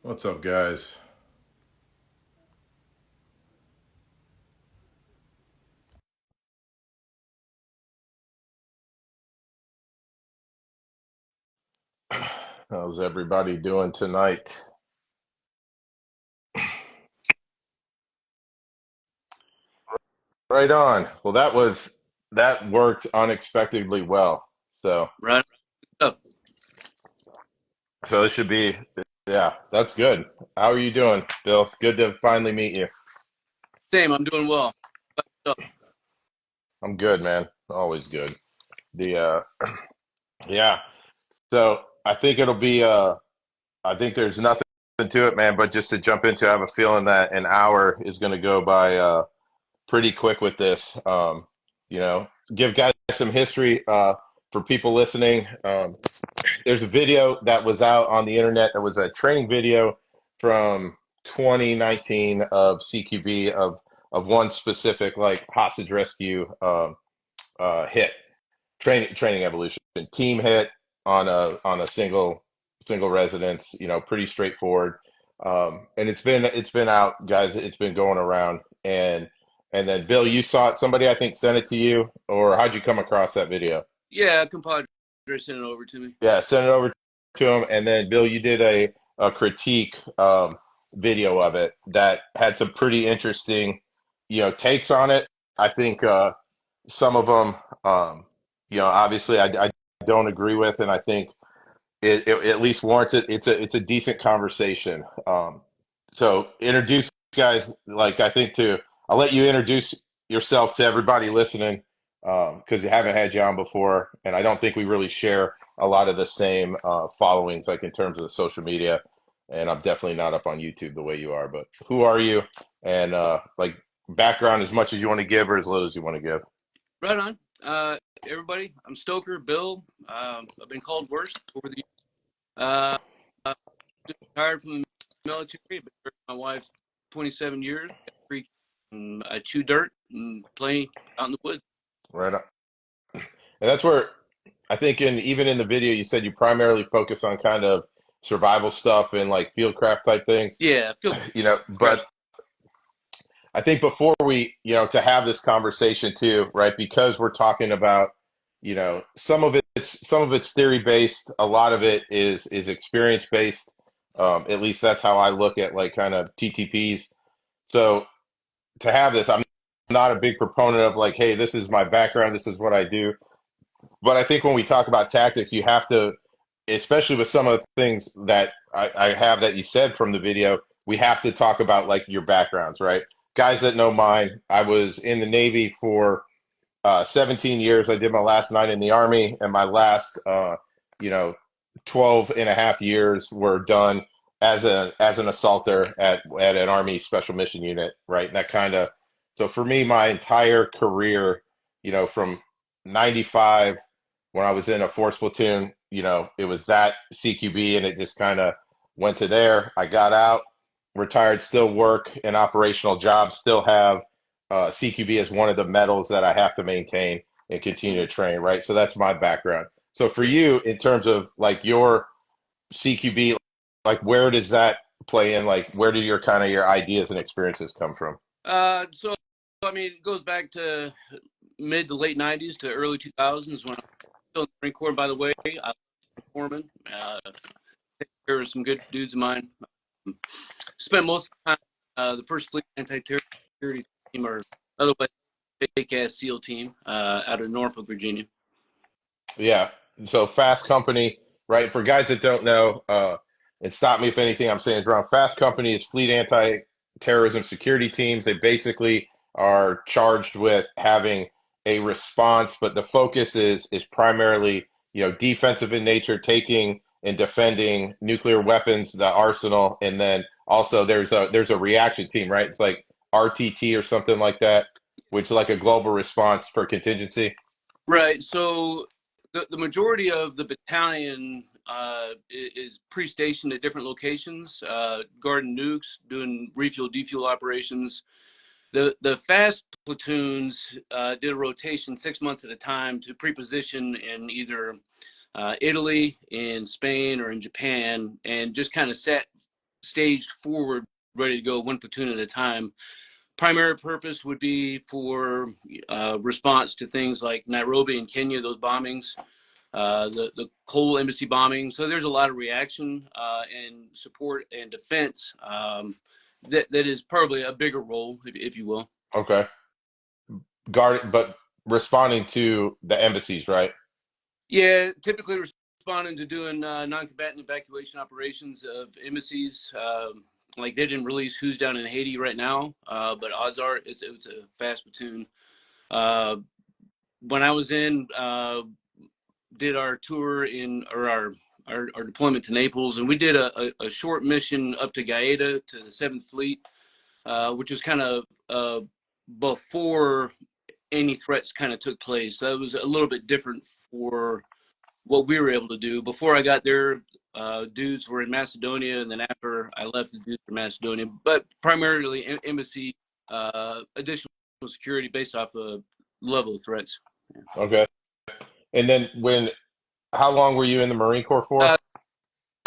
What's up, guys? How's everybody doing tonight? Right on. Well, that worked unexpectedly well. So, Right up. so it should be, yeah, that's good. How are you doing, Bill? Good to finally meet you. Same, I'm doing well. So, I'm good, man. Always good. The yeah. So I think it'll be I think there's nothing to it, man, but just to jump into, I have a feeling that an hour is going to go by pretty quick with this. Give guys some history for people listening. There's a video that was out on the internet that was a training video from 2019 of CQB of one specific like hostage rescue hit training evolution team hit on a single residence. Pretty straightforward. And it's been out, guys. It's been going around, and then Bill, you saw it. Somebody I think sent it to you, or how'd you come across that video? yeah, compadre sent it over to me. Yeah, send it over to him, and then Bill, you did a critique video of it that had some pretty interesting, takes on it. I think some of them, obviously I don't agree with, and I think it at least warrants it. It's a decent conversation. So introduce guys, like I think to I'll let you introduce yourself to everybody listening because you haven't had you on before, and I don't think we really share a lot of the same followings, like in terms of the social media. And I'm definitely not up on YouTube the way you are. But who are you? And like background as much as you want to give, or as little as you want to give. Right on. Everybody, I'm Stoker, Bill. I've been called worse over the years. Uh, just retired from the military, but my wife 27 years, got 3 kids, and I chew dirt and play out in the woods. Right on. And that's where I think even in the video you said you primarily focus on kind of survival stuff and like fieldcraft type things, Yeah, field craft. but I think before we, to have this conversation too, right? Because we're talking about, some of it's theory based, a lot of it is experience based. At least that's how I look at like kind of TTPs. So to have this, I'm not a big proponent of like, hey, this is my background, this is what I do. But I think when we talk about tactics, you have to, especially with some of the things that I have that you said from the video, we have to talk about like your backgrounds, right? Guys that know mine, I was in the Navy for 17 years. I did my last 9 in the Army, and my last, you know, 12 and a half years were done as an assaulter at an Army Special Mission Unit, right? And that kind of, so for me, my entire career, from 95 when I was in a force platoon, it was that CQB, and it just kind of went to there. I got out, retired, still work an operational job, still have CQB as one of the medals that I have to maintain and continue to train, right? So that's my background. So for you, in terms of like your CQB, like where does that play in? Like where do your kind of your ideas and experiences come from? So I mean, it goes back to mid to late 90s to early 2000s when I was still in the Marine Corps. By the way, I was a foreman. Take care of some good dudes of mine. Spent most of the time the first fleet anti-terror security team, or otherwise fake ass SEAL team, out of Norfolk, Virginia. Yeah. So Fast Company, right? For guys that don't know, and stop me if anything I'm saying is wrong. Fast Company is fleet anti-terrorism security teams. They basically are charged with having a response, but the focus is primarily, defensive in nature, taking and defending nuclear weapons, the arsenal, and then also there's a reaction team, right? It's like RTT or something like that, which is like a global response for contingency. Right. So the majority of the battalion is pre-stationed at different locations, guarding nukes, doing refuel, defuel operations. The fast platoons did a rotation 6 months at a time to pre-position in either Italy, in Spain, or in Japan, and just kind of staged forward, ready to go, one platoon at a time. Primary purpose would be for response to things like Nairobi and Kenya, those bombings, the Cole embassy bombing. So there's a lot of reaction and support and defense that is probably a bigger role, if you will. Okay. But responding to the embassies, right? Yeah, typically responding to doing non-combatant evacuation operations of embassies. Like they didn't release who's down in Haiti right now, but odds are it's a fast platoon. When I was in, did our tour or our deployment to Naples, and we did a short mission up to Gaeta to the 7th Fleet, which is kind of before any threats kind of took place. So it was a little bit different for what we were able to do. Before I got there, dudes were in Macedonia, and then after I left, the dudes were in Macedonia, but primarily embassy, additional security based off of level of threats. Yeah. Okay. And then how long were you in the Marine Corps for?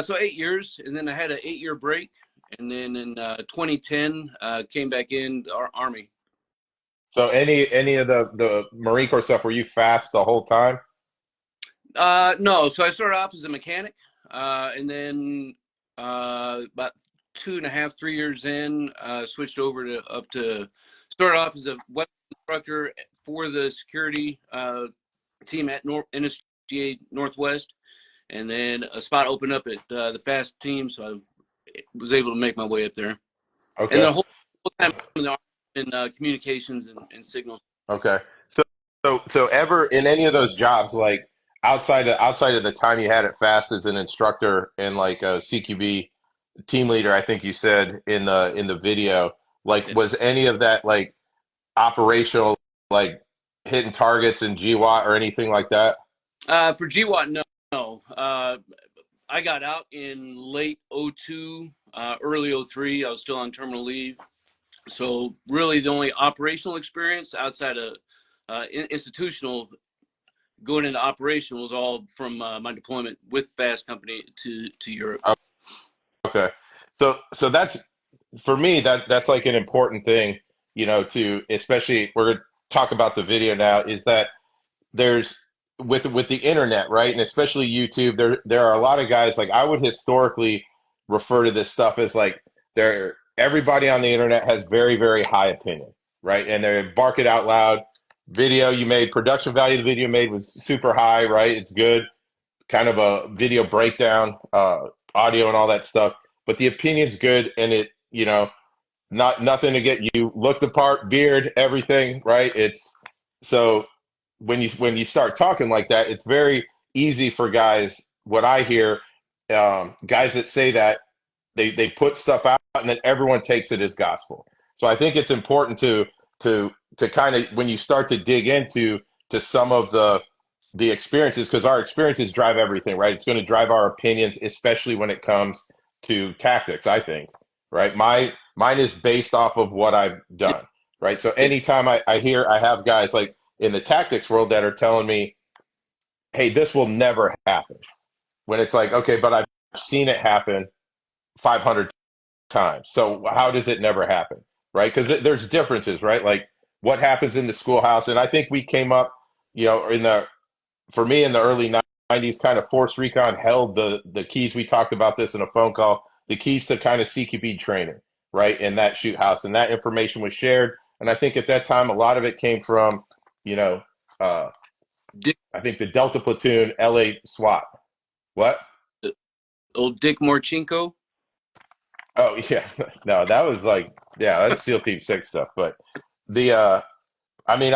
So 8 years, and then I had an 8-year break, and then in 2010 came back in our Army. So any of the Marine Corps stuff, were you fast the whole time? No, so I started off as a mechanic, and then about 2.5, 3 years in, switched over to started off as a weapons instructor for the security team at NSGA Northwest, and then a spot opened up at the fast team, so I was able to make my way up there. Okay. And the whole time in communications and signals. Okay. So ever in any of those jobs, like outside of the time you had at Fast as an instructor and like a CQB team leader, I think you said in the video, like was any of that like operational, like hitting targets in GWAT or anything like that? For GWAT, no. I got out in late 02, early 03. I was still on terminal leave. So really the only operational experience outside of institutional going into operation was all from my deployment with Fast Company to Europe. Okay. So that's, for me, that's like an important thing, to, especially we're going to talk about the video now, is that there's with the internet, right? And especially YouTube, there are a lot of guys, like I would historically refer to this stuff as like everybody on the internet has very, very high opinion, right? And they bark it out loud. Video you made, production value of the video made was super high, right? It's good, kind of a video breakdown, audio and all that stuff. But the opinion's good, and it, nothing to get you look the part, beard, everything, right? It's so when you start talking like that, it's very easy for guys. What I hear, guys that say that they put stuff out and then everyone takes it as gospel. So I think it's important to kind of, when you start to dig into some of the experiences, because our experiences drive everything, right? It's going to drive our opinions, especially when it comes to tactics, I think, right? Mine is based off of what I've done, right? So anytime I have guys like in the tactics world that are telling me, hey, this will never happen. When it's like, okay, but I've seen it happen 500 times. So how does it never happen, right? Because there's differences, right? Like what happens in the schoolhouse. And I think we came up, for me in the early 90s, kind of Force Recon held the keys. We talked about this in a phone call, the keys to kind of CQB training, right? In that shoot house. And that information was shared. And I think at that time, a lot of it came from, I think the Delta Platoon, LA SWAT. What? Old Dick Morchenko. Oh, yeah. No, that was like, yeah, that's SEAL Team 6 stuff. But I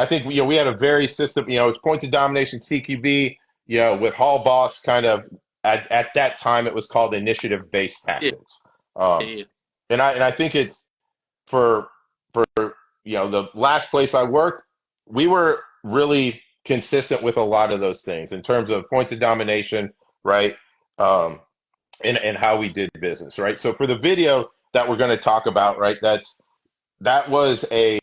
think, we had a very system, it's points of domination, CQB, with Hall Boss kind of, at that time, it was called initiative-based tactics. And I think it's for the last place I worked, we were really consistent with a lot of those things in terms of points of domination, right? And how we did business, right? So for the video that we're going to talk about, right, that was a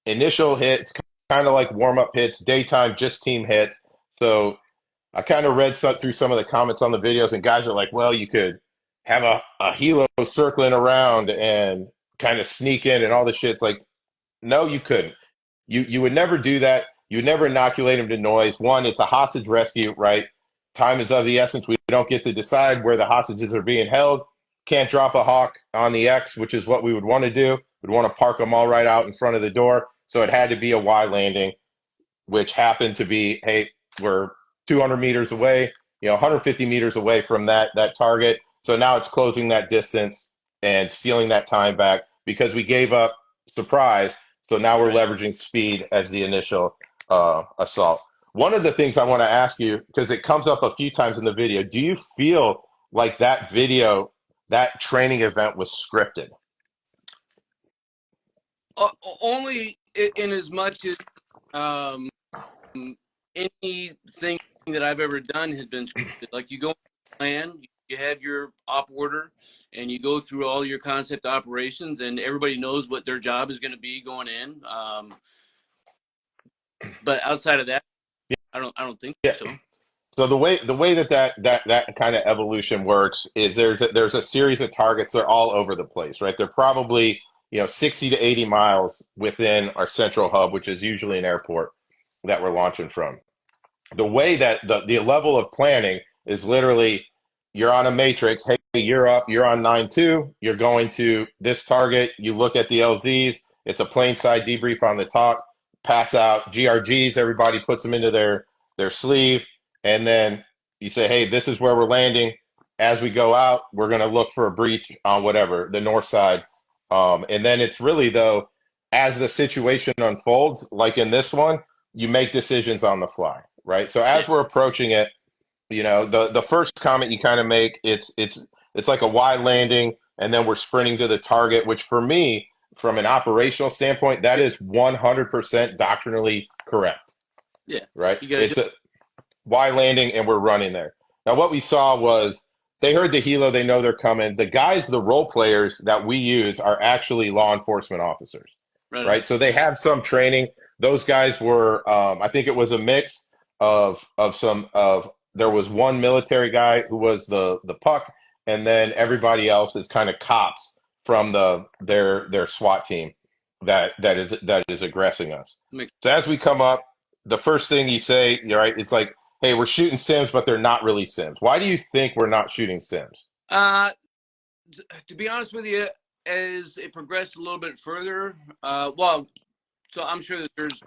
initial hit, kind of like warm-up hits, daytime, just team hits. So I kind of read through some of the comments on the videos, and guys are like, well, you could have a helo circling around and kind of sneak in and all the shit. It's like, no, you couldn't. You would never do that. You would never inoculate him to noise. One, it's a hostage rescue, right? Time is of the essence. We don't get to decide where the hostages are being held. Can't drop a hawk on the X, which is what we would want to do. We'd want to park them all right out in front of the door. So it had to be a Y landing, which happened to be, hey, we're 200 meters away, 150 meters away from that target. So now it's closing that distance and stealing that time back because we gave up surprise. So now we're leveraging speed as the initial assault. One of the things I want to ask you, because it comes up a few times in the video, do you feel like that video, that training event was scripted? Only in as much as um, anything that I've ever done has been scripted. Like you go on a plan, you have your op order, and you go through all your concept operations, and everybody knows what their job is going to be going in. But outside of that, I don't think Yeah. so. So the way that kind of evolution works is there's a series of targets. They're all over the place, right? They're probably 60 to 80 miles within our central hub, which is usually an airport that we're launching from. The way that the level of planning is literally you're on a matrix. Hey, you're up. You're on 9-2. You're going to this target. You look at the LZs. It's a plain side debrief on the top. Pass out GRGs. Everybody puts them into their sleeve, and then you say, hey, this is where we're landing. As we go out, we're going to look for a breach on whatever the north side, and then it's really though as the situation unfolds, like in this one, you make decisions on the fly, right? So as we're approaching it, the first comment you kind of make, it's like a wide landing, and then we're sprinting to the target, which for me, from an operational standpoint, that is 100% doctrinally correct, Yeah, right? you got It's a wide landing, and we're running there. Now, what we saw was they heard the helo, they know they're coming. The guys, the role players that we use are actually law enforcement officers, right? So they have some training. Those guys were, I think it was a mix of some of. There was one military guy who was the puck, and then everybody else is kind of cops from their SWAT team that is aggressing us. So as we come up, the first thing you say, right, it's like, hey, we're shooting Sims, but they're not really Sims. Why do you think we're not shooting Sims? To be honest with you, as it progressed a little bit further, so I'm sure that there's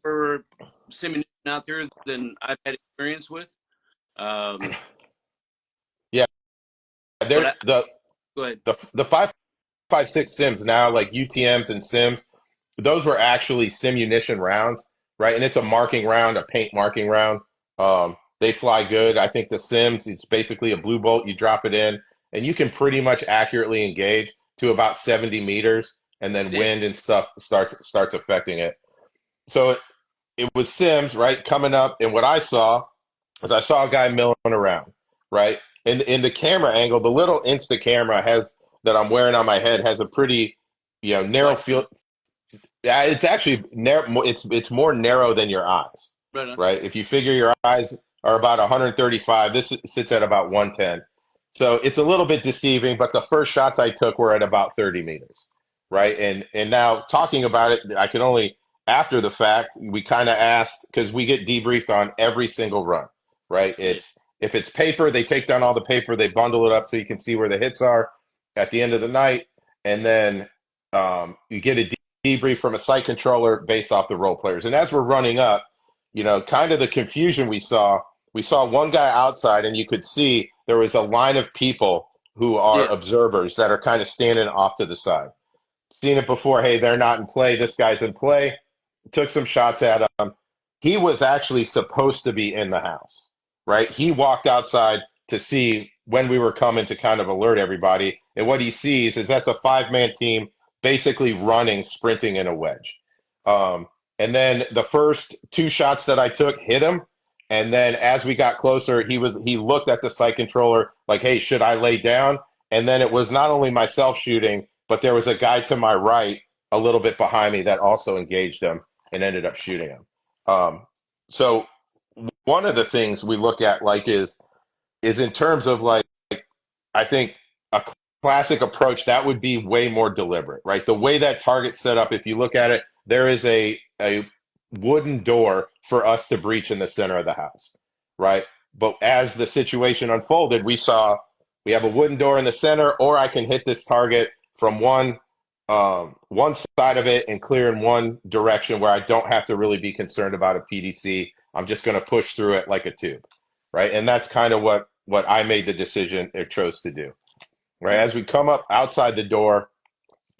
more simulation out there than I've had experience with. Yeah, But they're go ahead. the 5.56 Sims now, like UTMs and Sims, those were actually simunition rounds, right? And it's a marking round, a paint marking round. They fly good. I think the Sims, it's basically a blue bolt. You drop it in, and you can pretty much accurately engage to about 70 meters, and then wind and stuff starts affecting it. So it was Sims, right, coming up, and what I saw is I saw a guy milling around, right? And in the camera angle, the little Insta camera has that I'm wearing on my head has a pretty, narrow field. Yeah, it's actually narrow. It's more narrow than your eyes, right? If you figure your eyes are about 135, this sits at about 110. So it's a little bit deceiving, but the first shots I took were at about 30 meters, right? And now talking about it, I can only after the fact we kind of asked because we get debriefed on every single run, right? It's if it's paper, they take down all the paper, they bundle it up so you can see where the hits are at the end of the night, and then you get a debrief from a site controller based off the role players. And as we're running up, kind of the confusion we saw one guy outside, and you could see there was a line of people who are observers that are kind of standing off to the side. Seen it before. Hey, they're not in play. This guy's in play. Took some shots at him. He was actually supposed to be in the house, right? He walked outside to see when we were coming to kind of alert everybody. And what he sees is that's a 5-man team basically running, sprinting in a wedge. And then the first 2 shots that I took hit him. And then as we got closer, he looked at the site controller like, hey, should I lay down? And then it was not only myself shooting, but there was a guy to my right, a little bit behind me, that also engaged him and ended up shooting him. So one of the things we look at like is in terms of like I think a classic approach, that would be way more deliberate, right? The way that target's set up, if you look at it, there is a wooden door for us to breach in the center of the house, right? But as the situation unfolded, we saw we have a wooden door in the center, or I can hit this target from one side of it and clear in one direction where I don't have to really be concerned about a PDC. I'm just going to push through it like a tube, right? And that's kind of what I made the decision or chose to do, right? As we come up outside the door,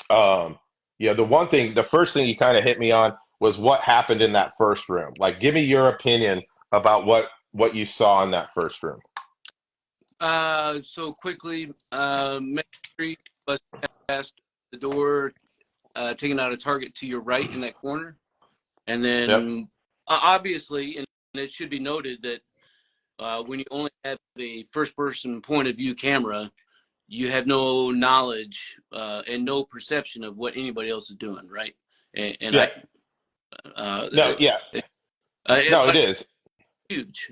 the first thing you kind of hit me on was what happened in that first room. Like, give me your opinion about what you saw in that first room. So quickly, Main Street was past the door, taking out a target to your right in that corner. And Yep. then obviously, and it should be noted that when you only have a first person point of view camera, you have no knowledge and no perception of what anybody else is doing, right? And Yeah. No. Yeah. No, it like is. huge.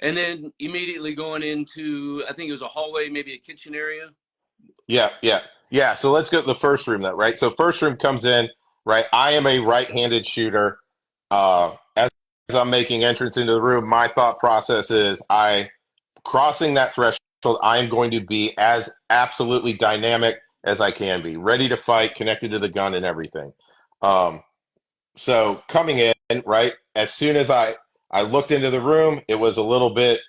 And then immediately going into, I think it was a hallway, maybe a kitchen area. Yeah. Yeah. Yeah. So let's go to the first room, though, right? So first room comes in, right? I am a right-handed shooter. As I'm making entrance into the room, my thought process is crossing that threshold, I am going to be as absolutely dynamic as I can be, ready to fight, connected to the gun and everything. So coming in, right, as soon as I looked into the room, it was a little bit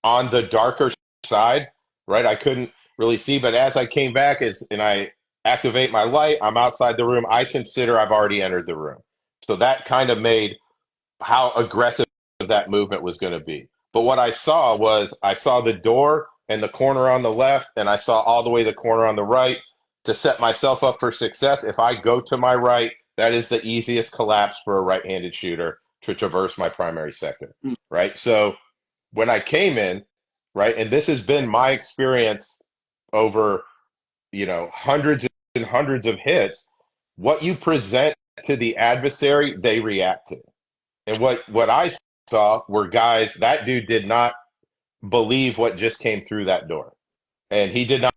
on the darker side, right? I couldn't really see, but as I came back and I activate my light, I'm outside the room. I consider I've already entered the room. So that kind of made how aggressive that movement was going to be. But what I saw the door and the corner on the left, and I saw all the way the corner on the right to set myself up for success. If I go to my right, that is the easiest collapse for a right-handed shooter to traverse my primary sector, right? So when I came in, right, and this has been my experience over, hundreds and hundreds of hits, what you present to the adversary, they react to. And what I saw were guys, that dude did not believe what just came through that door. And he did not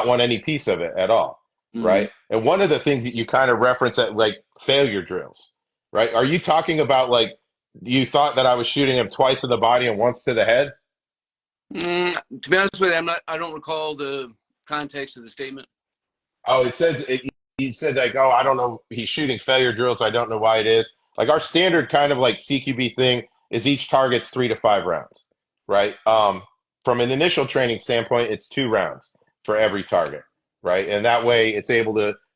want any piece of it at all. Right. And one of the things that you kind of reference at like failure drills, right? Are you talking about like you thought that I was shooting him twice in the body and once to the head? To be honest with you, I don't recall the context of the statement. Oh, you said like, oh, I don't know. He's shooting failure drills. I don't know why it is. Like our standard kind of like CQB thing is each target's 3 to 5 rounds, right? From an initial training standpoint, it's 2 rounds for every target, right? And that way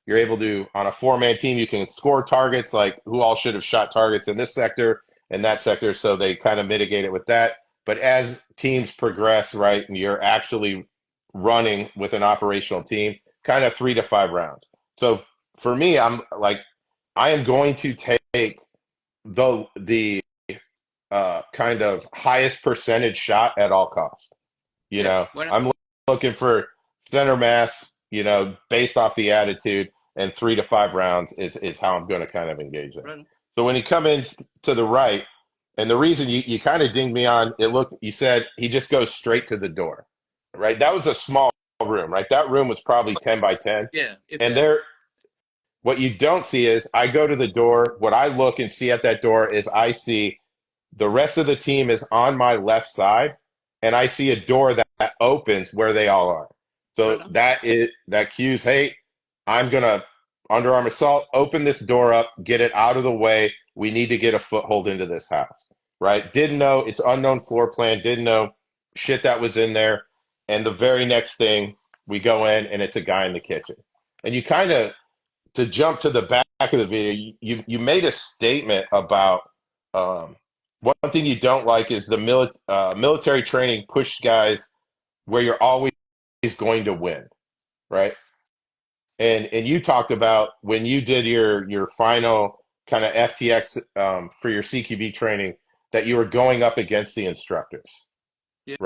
you're able to, on a 4-man team, you can score targets like who all should have shot targets in this sector and that sector. So they kind of mitigate it with that. But as teams progress, right, and you're actually running with an operational team, kind of 3 to 5 rounds. So for me, I am going to take the kind of highest percentage shot at all costs. You Yeah, know, why not? I'm looking for center mass, based off the attitude, and 3 to 5 rounds is how I'm going to kind of engage there. Right. So when you come in to the right, and the reason you kind of dinged me on it, you said he just goes straight to the door, right? That was a small room, right? That room was probably 10 by 10. Yeah, if And that. what you don't see is I go to the door. What I look and see at that door is I see the rest of the team is on my left side, and I see a door that opens where they all are. Right So on. that cues, hey, I'm gonna underarm assault, open this door up, get it out of the way. We need to get a foothold into this house, right? Didn't know it's unknown floor plan, didn't know shit that was in there. And the very next thing, we go in and it's a guy in the kitchen. And you kind of to jump to the back of the video, you made a statement about one thing you don't like is the military training push guys where you're always going to win, right? And you talked about when you did your final kind of FTX for your CQB training that you were going up against the instructors, Yeah.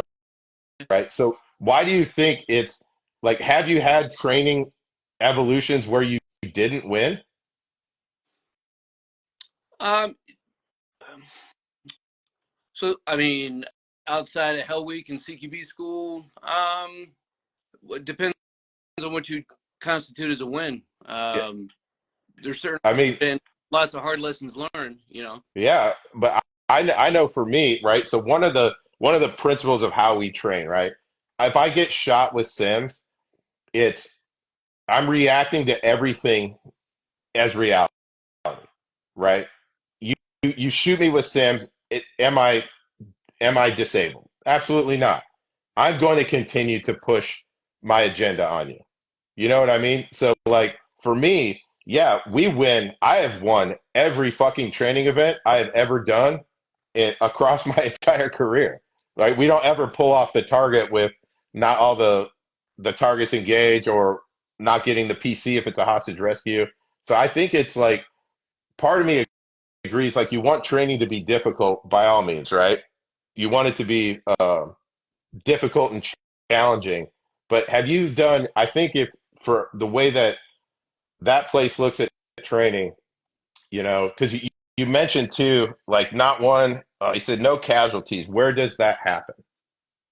right? So why do you think it's like? Have you had training evolutions where you didn't win? Um. So I mean, outside of Hell Week and CQB school, it depends on what you constitute as a win. Yeah. There's certainly I mean, been lots of hard lessons learned, you know. yeah, but I know for me, right? So one of the principles of how we train, right? If I get shot with Sims, it's I'm reacting to everything as reality, right? You you shoot me with Sims, am I disabled? Absolutely not. I'm going to continue to push my agenda on you. You know what I mean? So like for me, yeah, we win. I have won every fucking training event I have ever done across my entire career. Right? We don't ever pull off the target with not all the targets engaged or not getting the PC if it's a hostage rescue. So I think it's like part of me agrees like you want training to be difficult by all means, right? You want it to be difficult and challenging. But have you done? I think if for the way that place looks at training, because you mentioned too, like not one. You said no casualties. Where does that happen?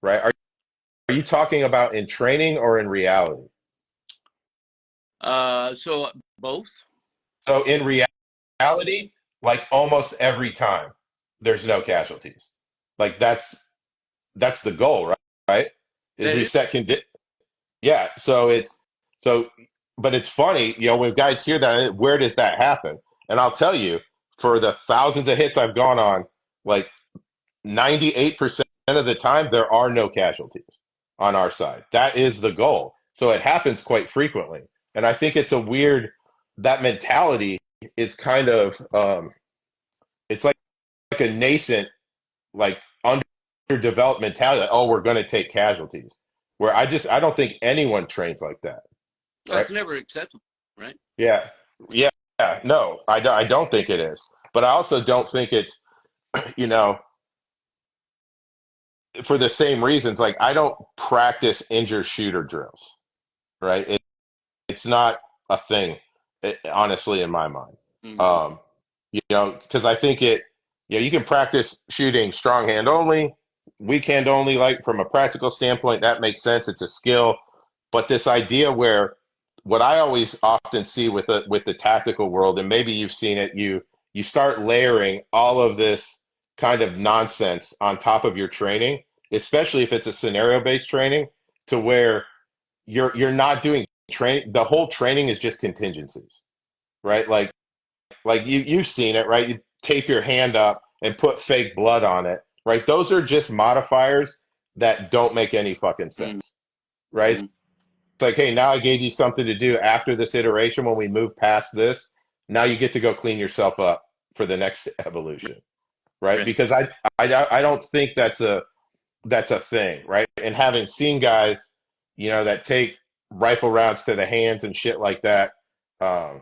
Right? Are you talking about in training or in reality? So both. So in reality, like almost every time, there's no casualties. Like that's the goal, right? Right? Is That we is, set Yeah, so, but it's funny, when guys hear that, where does that happen? And I'll tell you, for the thousands of hits I've gone on, like 98% of the time, there are no casualties on our side. That is the goal. So it happens quite frequently. And I think it's that mentality is kind of, it's like a nascent, like underdeveloped mentality. Like, oh, we're going to take casualties. Where I don't think anyone trains like that. well, Right? it's never acceptable, right? Yeah, yeah, no, I don't think it is. But I also don't think it's, you know, for the same reasons. Like, I don't practice injure shooter drills, right? It's not a thing, honestly, in my mind. Mm-hmm. Um, because I think you can practice shooting strong hand only, weak hand only, like from a practical standpoint, that makes sense. It's a skill. But this idea where what I always often see with the tactical world, and maybe you've seen it, you start layering all of this kind of nonsense on top of your training, especially if it's a scenario based training, to where you're not doing train. The whole training is just contingencies, right? Like you've seen it, right? You tape your hand up and put fake blood on it, right? Those are just modifiers that don't make any fucking sense, right? Mm-hmm. It's like, hey, now I gave you something to do after this iteration. When we move past this, now you get to go clean yourself up for the next evolution, right? Right. Because I don't think that's a thing, right? And having seen guys, that take rifle rounds to the hands and shit like that, um,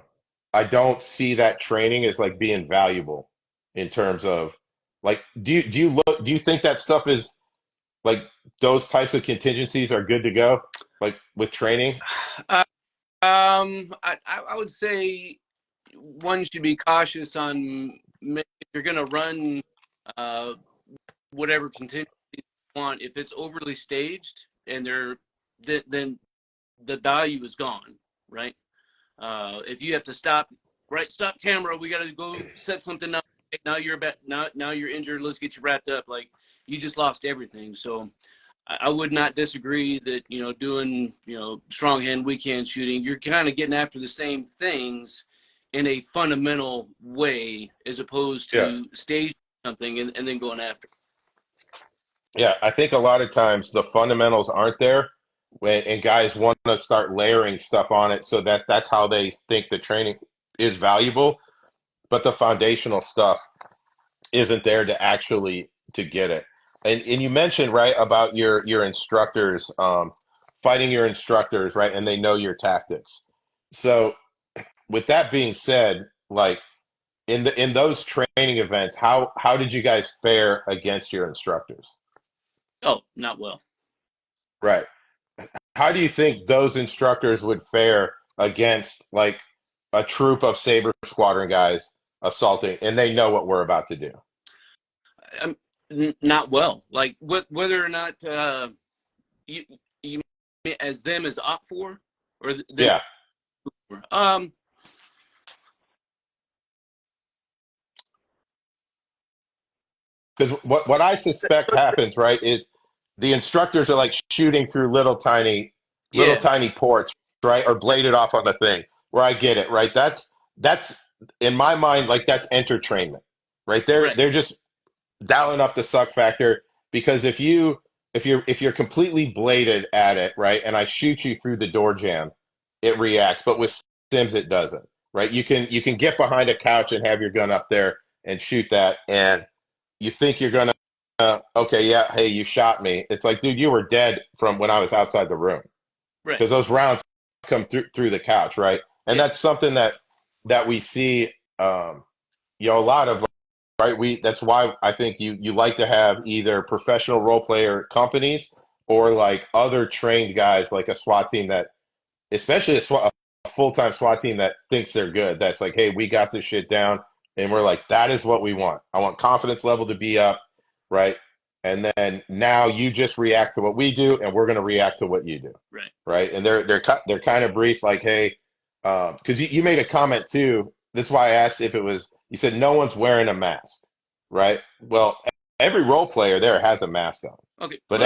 I don't see that training as like being valuable in terms of like, do you think that stuff is like those types of contingencies are good to go, like with training? Uh, I would say one should be cautious on if you're going to run uh, whatever contingency you want. If it's overly staged and then the value is gone, right? If you have to stop, right, stop camera, we got to go set something up. Now you're now you're injured. Let's get you wrapped up. Like you just lost everything. So I would not disagree that doing strong hand, weak hand shooting, you're kind of getting after the same things in a fundamental way as opposed Yeah. to stage something and then going after. Yeah, I think a lot of times the fundamentals aren't there and guys want to start layering stuff on it so that's how they think the training is valuable, but the foundational stuff isn't there to get it. And you mentioned right about your instructors, fighting your instructors, right, and they know your tactics. So with that being said, like in those training events, how did you guys fare against your instructors? Oh, not well. Right. How do you think those instructors would fare against like a troop of Saber Squadron guys assaulting, and they know what we're about to do? Not well. Like whether or not you as them as op four or them? Yeah. Because what I suspect happens, right, is the instructors are like shooting through little Yeah, tiny ports, right, or bladed off on the thing. Where I get it, right? That's in my mind, like that's entertainment, right? right, They're just dialing up the suck factor because if you're completely bladed at it, right, and I shoot you through the door jamb, it reacts. But with Sims, it doesn't, right? You can get behind a couch and have your gun up there and shoot that, and you think you're gonna, okay, yeah, hey, you shot me. It's like, dude, you were dead from when I was outside the room right. because those rounds come through the couch, right? And Yeah, that's something that we see, a lot of, right? That's why I think you like to have either professional role player companies or like other trained guys, like a SWAT team that, especially a full-time SWAT team that thinks they're good. That's like, hey, we got this shit down, and we're like, that is what we want. I want confidence level to be up, right? And then now you just react to what we do, and we're going to react to what you do, right. right? And they're kind of brief, like, hey, because you made a comment too. That's why I asked if it was. You said no one's wearing a mask, right? Well, every role player there has a mask on, Okay, but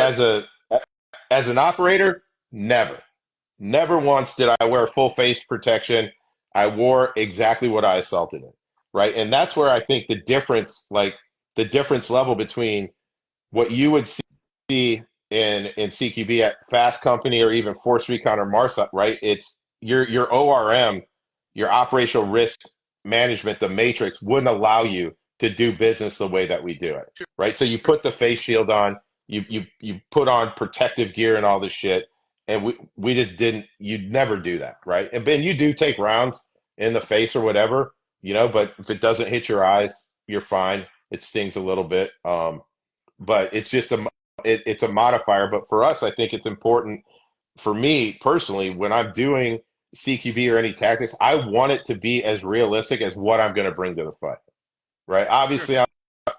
but as an operator, never. Never once did I wear full face protection. I wore exactly what I assaulted in, right? And that's where I think the difference level between what you would see in CQB at Fast Company or even Force Recon or MARSA, right? It's your ORM, your operational risk management, the matrix wouldn't allow you to do business the way that we do it, sure, right? So you sure. put the face shield on, you put on protective gear and all this shit, and we just didn't. You'd never do that, right? And Ben, you do take rounds in the face or whatever, but if it doesn't hit your eyes, you're fine. It stings a little bit. But it's just it's a modifier. But for us, I think it's important for me personally when I'm doing CQB or any tactics, I want it to be as realistic as what I'm going to bring to the fight. Right? Sure. Obviously,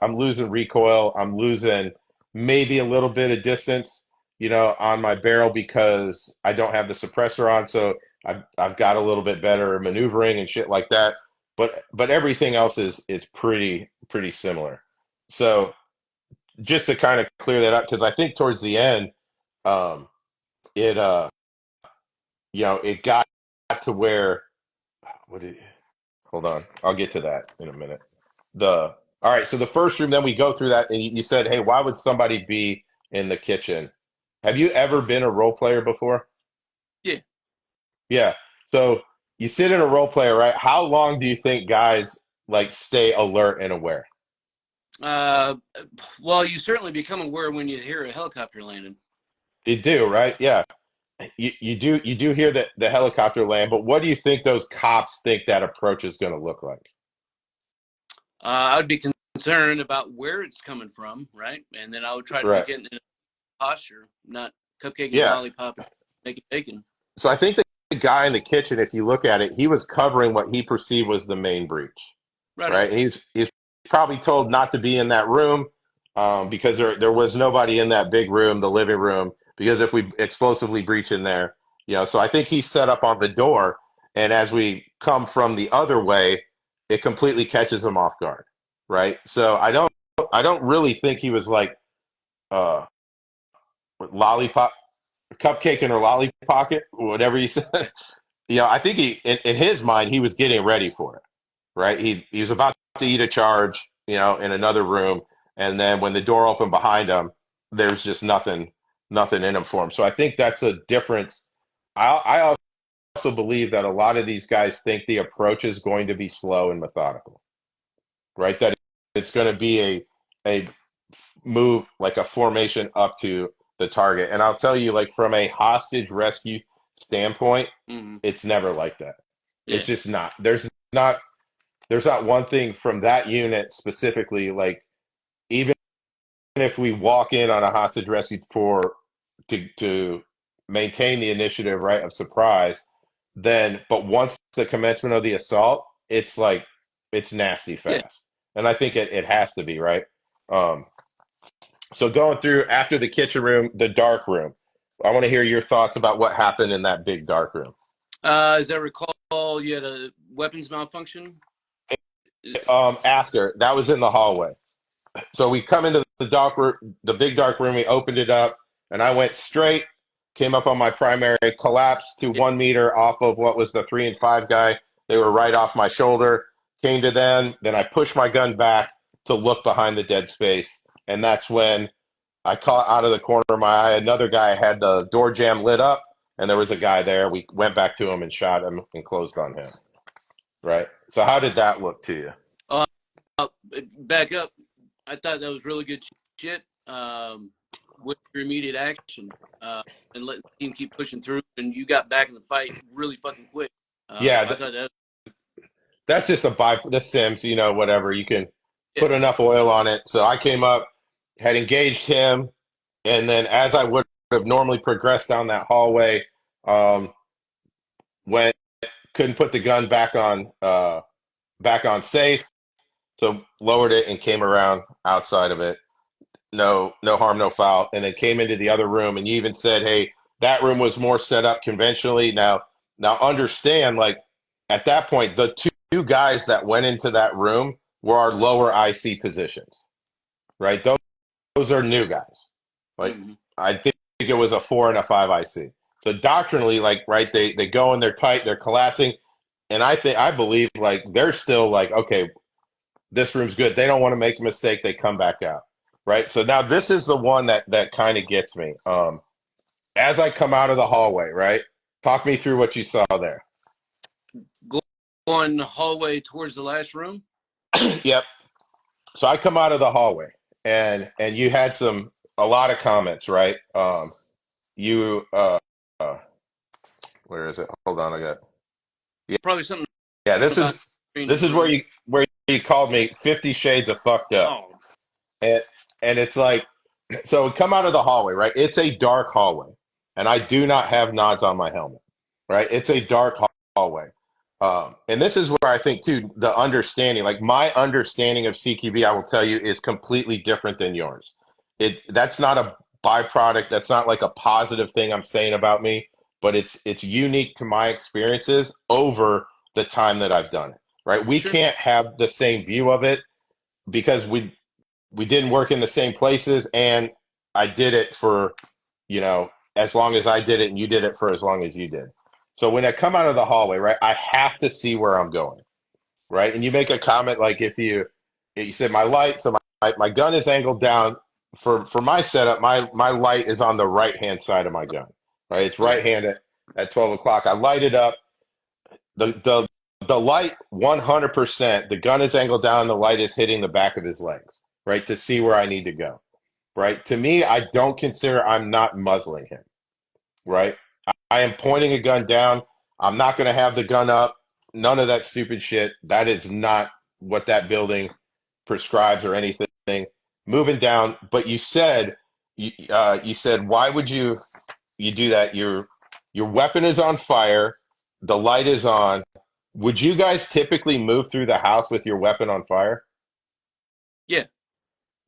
I'm losing recoil. I'm losing maybe a little bit of distance, on my barrel because I don't have the suppressor on. So I've got a little bit better maneuvering and shit like that. But everything else is pretty similar. So just to kind of clear that up, because I think towards the end, um, it it got to where what did hold on, I'll get to that in a minute. The All right, so the first room, then we go through that, and you said, hey, why would somebody be in the kitchen? Have you ever been a role player before? Yeah. Yeah. So you sit in a role player, right? How long do you think guys like stay alert and aware? Uh, well, you certainly become aware when you hear a helicopter landing. You do, right? Yeah. You do hear the helicopter land, but what do you think those cops think that approach is going to look like? I would be concerned about where it's coming from, right? And then I would try to be Right. getting in a posture, not cupcaking and Yeah. lollipop, making bacon. So I think the guy in the kitchen, if you look at it, he was covering what he perceived was the main breach, Right on. right? He's probably told not to be in that room, because there was nobody in that big room, the living room, because if we explosively breach in there, so I think he's set up on the door, and as we come from the other way, it completely catches him off guard, right? So I don't really think he was like uh lollipop cupcake in her lolly pocket, whatever he said. I think in his mind, he was getting ready for it, right? He was about to eat a charge, in another room, and then when the door opened behind him, there's just nothing in him for him. So I think that's a difference. I also believe that a lot of these guys think the approach is going to be slow and methodical, right? That it's going to be a move like a formation up to the target. And I'll tell you, like from a hostage rescue standpoint, Mm-hmm. it's never like that. Yeah. It's just not. There's not one thing from that unit specifically. Like even if we walk in on a hostage rescue to maintain the initiative, right, of surprise, then but once the commencement of the assault, it's like it's nasty Yeah. fast. And I think it has to be, right? Um, so going through after the kitchen room, the dark room. I want to hear your thoughts about what happened in that big dark room. As I recall, you had a weapons malfunction. After that was in the hallway. So we come into the dark room, the big dark room. We opened it up, and I went straight, came up on my primary, collapsed to Yeah. 1 meter off of what was the 3 and 5 guy. They were right off my shoulder. Came to them, then I pushed my gun back to look behind the dead space, and that's when I caught out of the corner of my eye another guy had the door jamb lit up, and there was a guy there. We went back to him and shot him and closed on him. Right. So how did that look to you? Uh, Back up. I thought that was really good shit. With your immediate action and letting the team keep pushing through, and you got back in the fight really fucking quick. Yeah, I thought that. that's just the Sims, whatever. You can Yeah. put enough oil on it. So I came up, had engaged him, and then as I would have normally progressed down that hallway, went couldn't put the gun back on safe, so lowered it and came around outside of it. No harm, no foul, and then came into the other room. And you even said, "Hey, that room was more set up conventionally." Now understand, like at that point, the two guys that went into that room were our lower IC positions, right? Those are new guys. Like I think it was a 4 and a 5 IC. So doctrinally, like right, they go and they're tight, they're collapsing, and I believe like they're still like, okay, this room's good. They don't want to make a mistake. They come back out, right? So now this is the one that kind of gets me. As I come out of the hallway, right? Talk me through what you saw there. Going the hallway towards the last room. Yep. So I come out of the hallway, and you had a lot of comments, right? You where is it? Hold on, I got. Yeah, Probably something yeah. about This is where you called me 50 Shades of fucked up, oh and it's like, so we come out of the hallway, right? It's a dark hallway, and I do not have nods on my helmet, right? It's a dark hallway. And this is where I think too the understanding, like my understanding of CQB, I will tell you, is completely different than yours. That's not a byproduct. That's not like a positive thing I'm saying about me, but it's unique to my experiences over the time that I've done it. Right? We sure. can't have the same view of it because we didn't work in the same places, and I did it for as long as I did it, and you did it for as long as you did. So when I come out of the hallway, right, I have to see where I'm going, right? And you make a comment like if you said my light, so my gun is angled down for my setup. My light is on the right hand side of my gun, right? It's right handed at 12 o'clock. I light it up. The light 100%. The gun is angled down. The light is hitting the back of his legs, right, to see where I need to go, right? To me, I don't consider I'm not muzzling him, right? I am pointing a gun down. I'm not going to have the gun up. None of that stupid shit. That is not what that building prescribes or anything. Moving down, but you said why would you do that? Your weapon is on fire. The light is on. Would you guys typically move through the house with your weapon on fire? Yeah.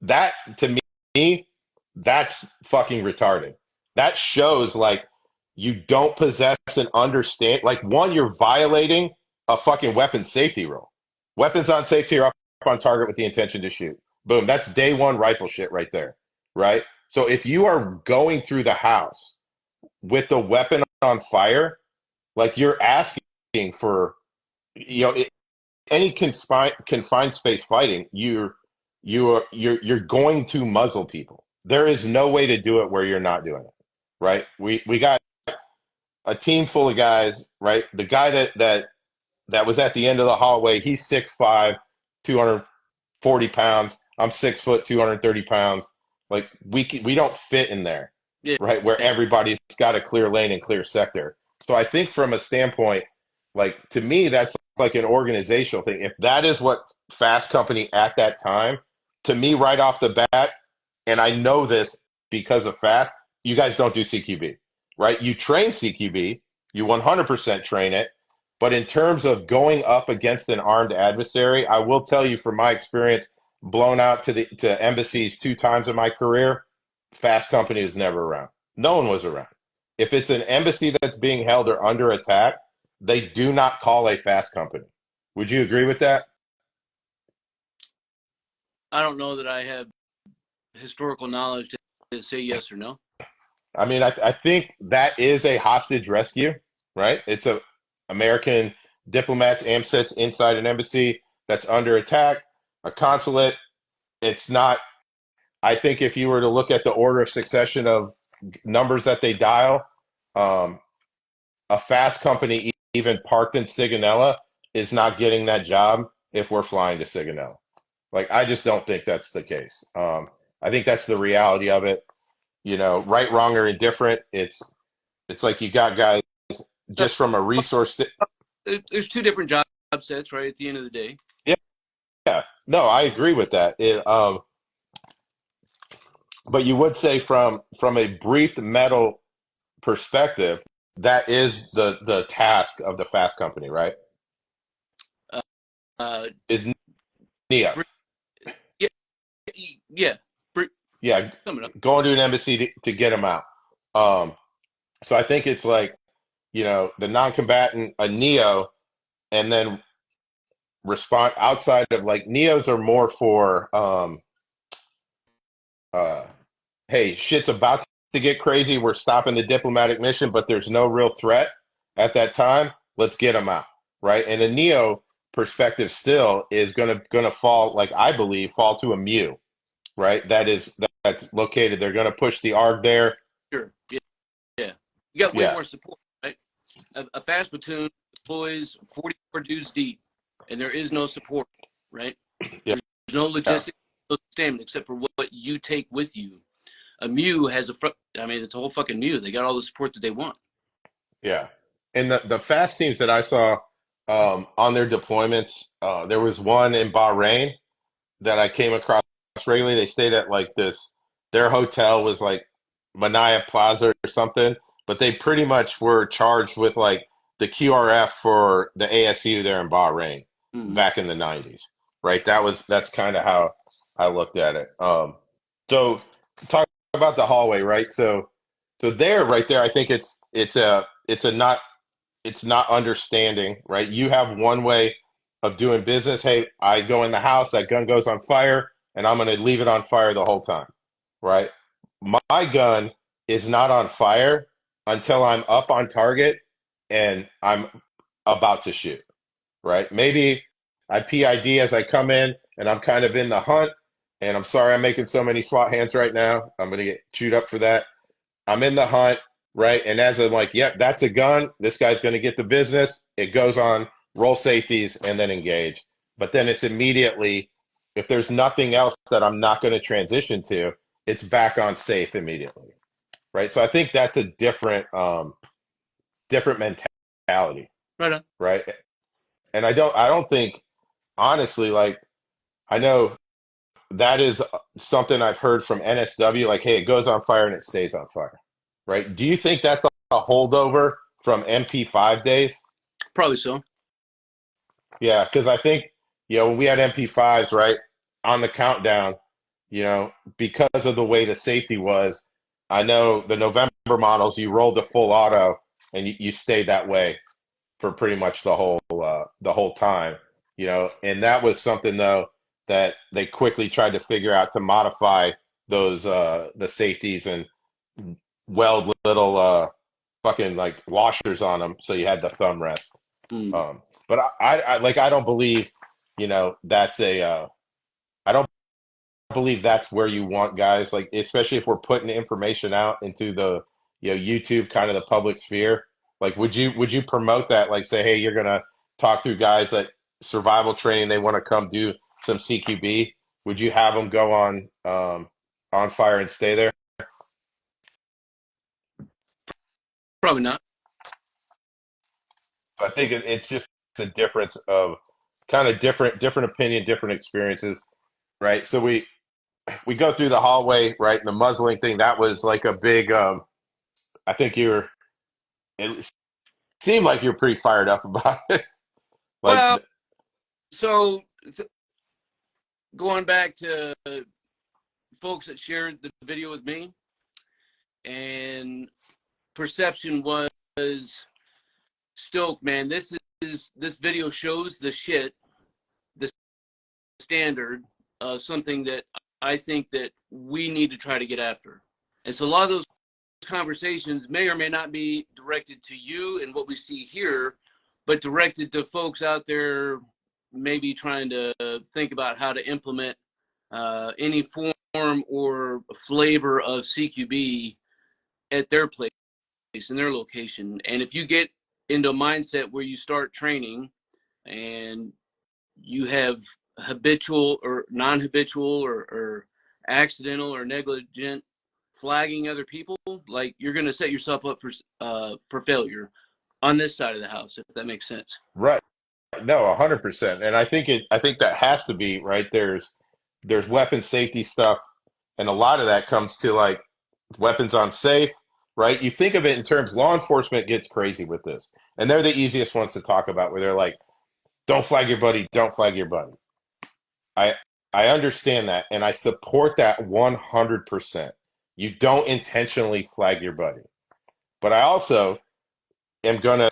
That to me, that's fucking retarded. That shows like you don't possess and understand. Like one, you're violating a fucking weapon safety rule. Weapons on safety are up on target with the intention to shoot. Boom. That's day one rifle shit right there. Right. So if you are going through the house with the weapon on fire, like you're asking for, any confined space fighting, you're going to muzzle people. There is no way to do it where you're not doing it, right? We got a team full of guys, right? The guy that was at the end of the hallway, he's 6'5", 240 pounds. I'm 6 foot, 230 pounds. Like we don't fit in there, Yeah. right? Where everybody's got a clear lane and clear sector. So I think from a standpoint, like to me, that's like an organizational thing. If that is what Fast Company at that time, to me, right off the bat, and I know this because of Fast, you guys don't do CQB, right? You train CQB, you 100% train it, but in terms of going up against an armed adversary, I will tell you from my experience, blown out to embassies 2 times in my career, Fast Company was never around. No one was around. if it's an embassy that's being held or under attack, they do not call a fast company. Would you agree with that? I don't know that I have historical knowledge to say yes or no. I mean, I think that is a hostage rescue, right? It's a American diplomats, AMSITs inside an embassy that's under attack, a consulate. It's not. I think if you were to look at the order of succession of numbers that they dial, um, a fast company, even parked in Sigonella, is not getting that job if we're flying to Sigonella. Like, I just don't think that's the case. I think that's the reality of it. You know, right, wrong, or indifferent. It's like you got guys just from a resource. There's two different job sets, right? At the end of the day. Yeah, yeah. No, I agree with that. But you would say from a brief metal perspective, that is the task of the fast company, right? Uh, Is Neo. yeah, yeah. Yeah, Coming up. going to an embassy to get them out. So I think it's like, you know, the non-combatant, a Neo, and then respond outside of like Neos are more for uh hey, shit's about to get crazy. We're stopping the diplomatic mission, but there's no real threat at that time. Let's get them out, right? And a Neo perspective still is gonna fall, like I believe, fall to a Mu, right? That's located. They're gonna push the ARG there. Sure. Yeah. Yeah. You got way Yeah, more support, right? A fast platoon deploys 44 dudes deep, and there is no support, right? yeah, There's no yeah, logistics, no stamina except for what you take with you. A Mu has I mean, it's a whole fucking Mu. They got all the support that they want. yeah. And the fast teams that I saw on their deployments, there was one in Bahrain that I came across regularly. They stayed at like this, their hotel was like Manaya Plaza or something, but they pretty much were charged with like the QRF for the ASU there in Bahrain Mm-hmm. back in the 90s, right? That's kind of how I looked at it. So talk about the hallway, right? So there, right there, I think it's not understanding, right? You have one way of doing business. Hey, I go in the house, that gun goes on fire, and I'm going to leave it on fire the whole time, right? My gun is not on fire until I'm up on target and I'm about to shoot, right? Maybe I PID as I come in and I'm kind of in the hunt. And I'm sorry I'm making so many SWAT hands right now. I'm going to get chewed up for that. I'm in the hunt, right? And as I'm like, yep, that's a gun. This guy's going to get the business. It goes on, roll safeties, and then engage. But then it's immediately, if there's nothing else that I'm not going to transition to, it's back on safe immediately, right? So I think that's a different mentality, Right on. right? And I don't think, honestly, like I know that is something I've heard from NSW, like, hey, it goes on fire and it stays on fire, right? Do you think that's a holdover from MP5 days? Probably so. Yeah, because I think, you know, when we had MP5s, right, on the countdown, you know, because of the way the safety was, I know the November models, you rolled the full auto and you stayed that way for pretty much the whole time, you know, and that was something though that they quickly tried to figure out to modify those the safeties and weld little fucking like washers on them so you had the thumb rest. Mm. But I like I don't believe, you know, that's a I don't believe that's where you want guys, like especially if we're putting information out into the, you know, YouTube kind of the public sphere. Like would you promote that, like say, hey, you're gonna talk through guys that survival training, they want to come do some CQB, would you have them go on fire and stay there? Probably not. I think it's just a difference of kind of different opinion, different experiences, right? So we go through the hallway, right, and the muzzling thing, that was like a big I think it seemed like you're pretty fired up about it. Like, Well, so going back to folks that shared the video with me, and perception was, Stoke, man, this video shows the shit, the standard of something that I think that we need to try to get after. And so a lot of those conversations may or may not be directed to you and what we see here, but directed to folks out there maybe trying to think about how to implement any form or flavor of CQB at their place, in their location. And if you get into a mindset where you start training and you have habitual or non-habitual or accidental or negligent flagging other people, like, you're going to set yourself up for failure on this side of the house, if that makes sense. Right. No, 100%. And I think that has to be right. There's weapon safety stuff, and a lot of that comes to like weapons on safe, right? You think of it in terms, law enforcement gets crazy with this, and they're the easiest ones to talk about, where they're like, "Don't flag your buddy, don't flag your buddy." I I understand that, and I support that 100%. You don't intentionally flag your buddy, but I also am gonna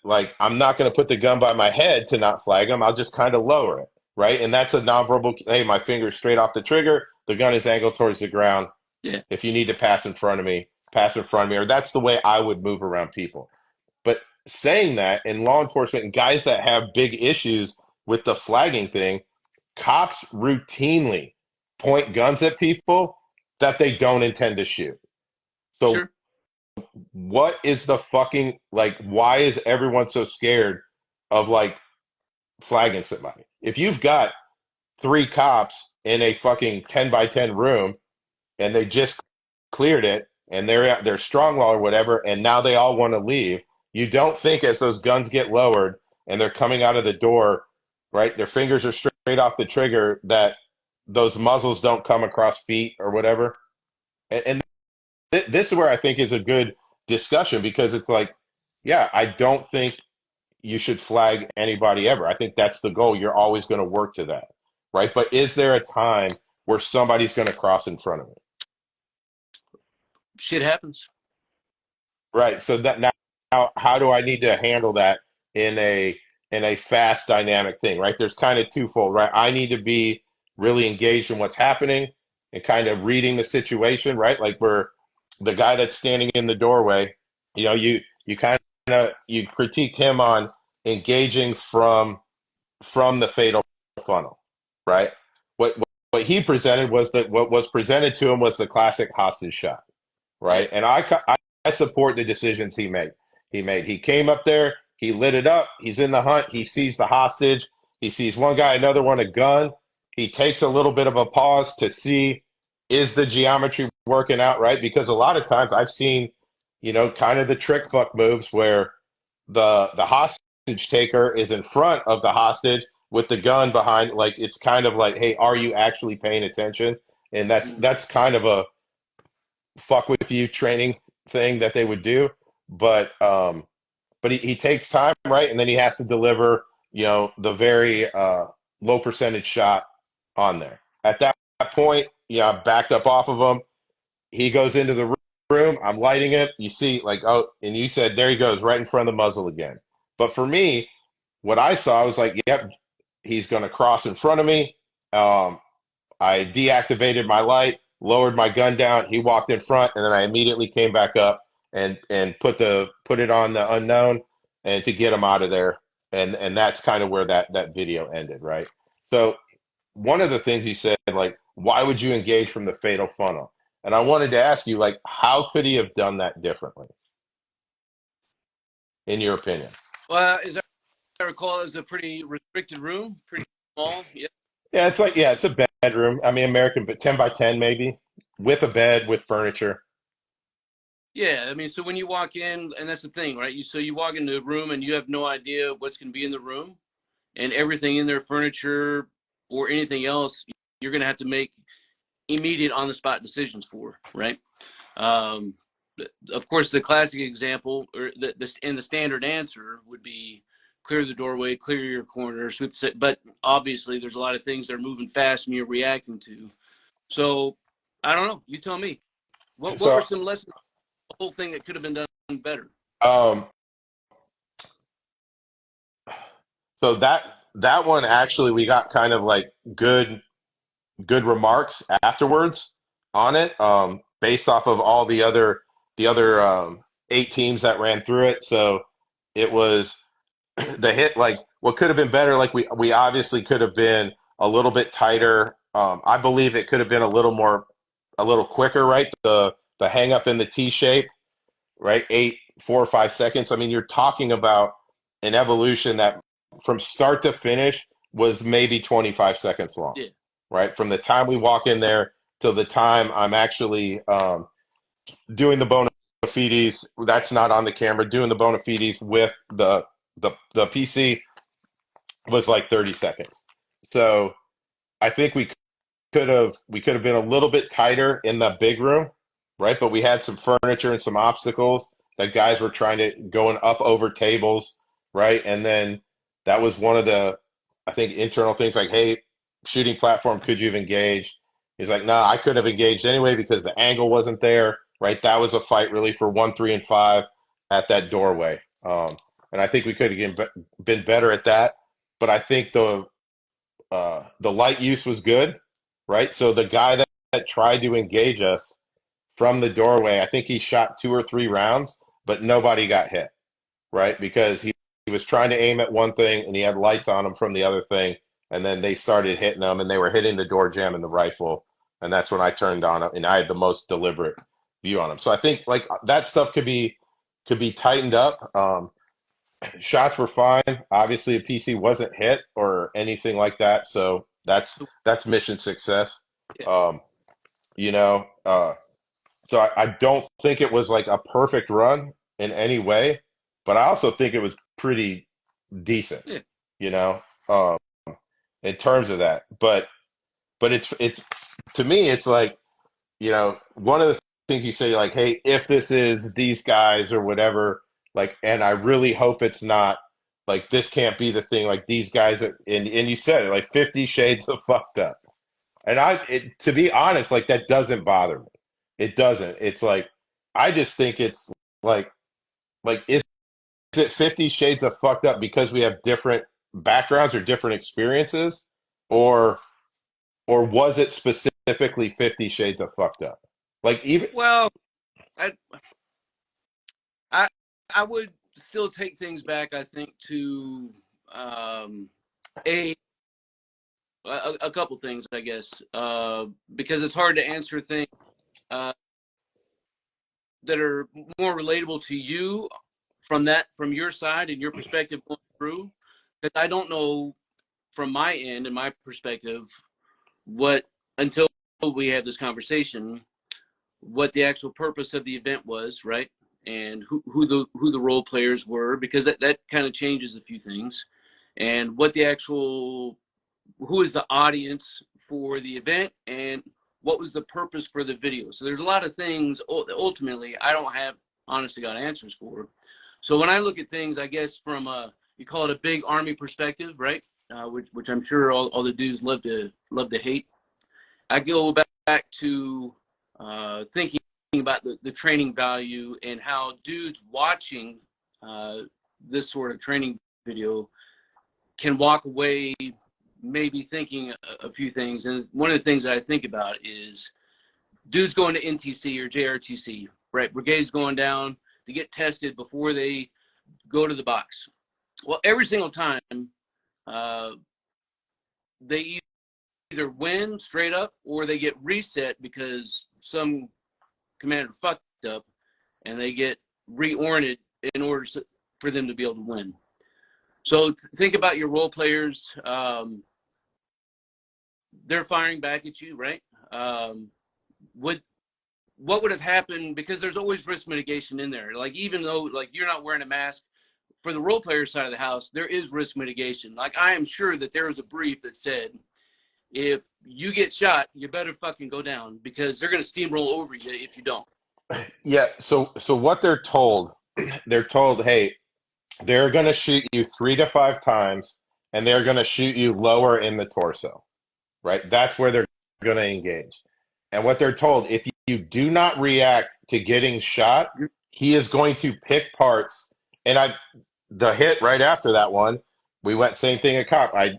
like I'm not gonna put the gun by my head to not flag him. I'll just kind of lower it, right? And that's a nonverbal. Hey, my finger's straight off the trigger. The gun is angled towards the ground. Yeah. If you need to pass in front of me, pass in front of me. Or that's the way I would move around people. But saying that, in law enforcement and guys that have big issues with the flagging thing, cops routinely point guns at people that they don't intend to shoot. So Sure. what is the fucking like why is everyone so scared of like flagging somebody? If you've got three cops in a fucking 10 by 10 room and they just cleared it and they're strong law or whatever, and now they all want to leave, you don't think as those guns get lowered and they're coming out of the door, right? Their fingers are straight off the trigger, that those muzzles don't come across feet or whatever. And this is where I think is a good discussion, because it's like, yeah, I don't think you should flag anybody ever. I think that's the goal. You're always going to work to that, right? But is there a time where somebody's going to cross in front of me? Shit happens. Right. So that now, how do I need to handle that in a fast dynamic thing, right? There's kind of twofold, right? I need to be really engaged in what's happening and kind of reading the situation, right? Like we're the guy that's standing in the doorway, you kind of you critique him on engaging from the fatal funnel, right? What he presented was that what was presented to him was the classic hostage shot, Yeah. right? And I support the decisions he made. He came up there, he lit it up. He's in the hunt. He sees the hostage. He sees one guy, another one, a gun. He takes a little bit of a pause to see, is the geometry working out right? Because a lot of times I've seen, kind of the trick fuck moves where the hostage taker is in front of the hostage with the gun behind. Like it's kind of like, hey, are you actually paying attention? And that's kind of a fuck with you training thing that they would do. But he takes time, right? And then he has to deliver, the very low percentage shot on there. At that point, I'm backed up off of him. He goes into the room. I'm lighting it. You see, like, oh, and you said, there he goes, right in front of the muzzle again. But for me, what I saw, I was like, yep, he's going to cross in front of me. I deactivated my light, lowered my gun down. He walked in front, and then I immediately came back up and put it on the unknown and to get him out of there. And that's kind of where that video ended, right? So one of the things you said, like, why would you engage from the fatal funnel? And I wanted to ask you, like, how could he have done that differently, in your opinion? Well, as I recall, it was a pretty restricted room, pretty small. Yeah. Yeah, it's a bedroom. I mean, American, but 10 by 10 maybe, with a bed, with furniture. Yeah, I mean, so when you walk in, and that's the thing, right? You walk into a room and you have no idea what's going to be in the room, and everything in there, furniture or anything else, you're going to have to make immediate on-the-spot decisions for, right? Um, of course, the classic example or the standard answer would be clear the doorway, clear your corner, sweep the. But obviously, there's a lot of things that are moving fast and you're reacting to. So I don't know. You tell me. What were So some lessons whole thing that could have been done better? Um, so that one actually we got kind of like good remarks afterwards on it, based off of all the other 8 teams that ran through it. So it was the hit like what could have been better. Like we obviously could have been a little bit tighter. I believe it could have been a little quicker, right? The hang up in the T shape, right? 4 or 5 seconds. I mean, you're talking about an evolution that from start to finish was maybe 25 seconds long, Yeah, right? From the time we walk in there till the time I'm actually doing the bona fides. That's not on the camera. Doing the bona fides with the PC was like 30 seconds. So I think we could have been a little bit tighter in the big room, right? But we had some furniture and some obstacles that guys were trying to going up over tables, right? And then that was one of the I think internal things like, hey, shooting platform, could you have engaged? He's like, no, I could have engaged anyway because the angle wasn't there, right? That was a fight really for 1, 3, and 5 at that doorway. And I think we could have been better at that. But I think the light use was good, right? So the guy that tried to engage us from the doorway, I think he shot 2 or 3 rounds, but nobody got hit, right? Because he was trying to aim at one thing and he had lights on him from the other thing, and then they started hitting him and they were hitting the door jam and the rifle, and that's when I turned on him and I had the most deliberate view on him. So I think like that stuff could be tightened up. Shots were fine. Obviously, the PC wasn't hit or anything like that, so that's mission success. yeah, Um, you know, so I don't think it was like a perfect run in any way, but I also think it was pretty decent. yeah. You know, um, in terms of that. But it's to me, it's like one of the things you say, like, hey, if this is these guys or whatever, like, and I really hope it's not like this can't be the thing, like these guys are, and you said it, like 50 shades of fucked up. And to be honest, like that doesn't bother me. It doesn't. It's like, I just think it's like, is it 50 shades of fucked up because we have different backgrounds or different experiences, or was it specifically 50 shades of fucked up? Like even Well, I, I, I would still take things back. I think to um, a a couple things, I guess, because it's hard to answer things uh, that are more relatable to you from your side and your perspective going through. Because I don't know from my end and my perspective what until we had this conversation what the actual purpose of the event was, right? And who the role players were, because that kind of changes a few things, and what the actual who is the audience for the event, and what was the purpose for the video. So there's a lot of things ultimately I don't have honestly got answers for. So when I look at things, I guess from a you call it a big army perspective, right? Which I'm sure all the dudes love to hate. I go back to thinking about the training value and how dudes watching uh, this sort of training video can walk away maybe thinking a few things. And one of the things that I think about is dudes going to NTC or JRTC, right? Brigades going down to get tested before they go to the box. Well, every single time uh, they either win straight up or they get reset because some commander fucked up and they get reoriented in order for them to be able to win. So think about your role players. They're firing back at you, right? What would have happened, because there's always risk mitigation in there. Like even though like you're not wearing a mask, for the role player side of the house, there is risk mitigation. Like I am sure that there was a brief that said, if you get shot, you better fucking go down because they're going to steamroll over you if you don't. Yeah, so what they're told, hey, they're going to shoot you 3 to 5 times, and they're going to shoot you lower in the torso, right? That's where they're going to engage. And what they're told, if you do not react to getting shot, he is going to pick parts. And the hit right after that one, we went same thing at cop. I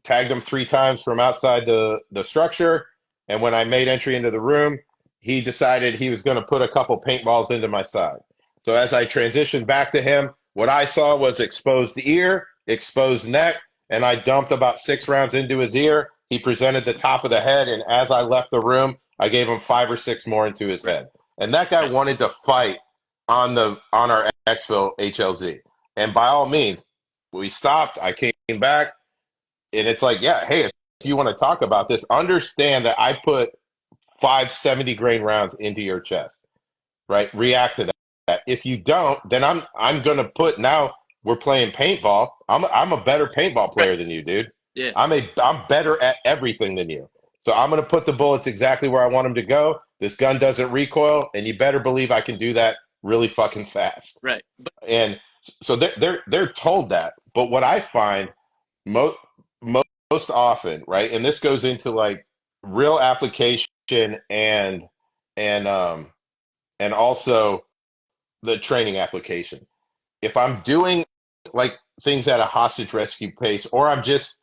tagged him 3 times from outside the structure. And when I made entry into the room, he decided he was going to put a couple paintballs into my side. So as I transitioned back to him, what I saw was exposed ear, exposed neck, and I dumped about 6 rounds into his ear. He presented the top of the head, and as I left the room, I gave him 5 or 6 more into his head. And that guy wanted to fight on our exfil HLZ. And by all means, we stopped. I came back, and it's like, yeah, hey, if you want to talk about this, understand that I put 5 70 grain rounds into your chest, right? React to that. If you don't, then I'm gonna put, now we're playing paintball. I'm a better paintball player than you, dude. Yeah. I'm better at everything than you. So I'm gonna put the bullets exactly where I want them to go. This gun doesn't recoil, and you better believe I can do that really fucking fast. Right. And so they're told that. But what I find most most often, right, and this goes into like real application and and um and also the training application. If I'm doing like things at a hostage rescue pace, or I'm just,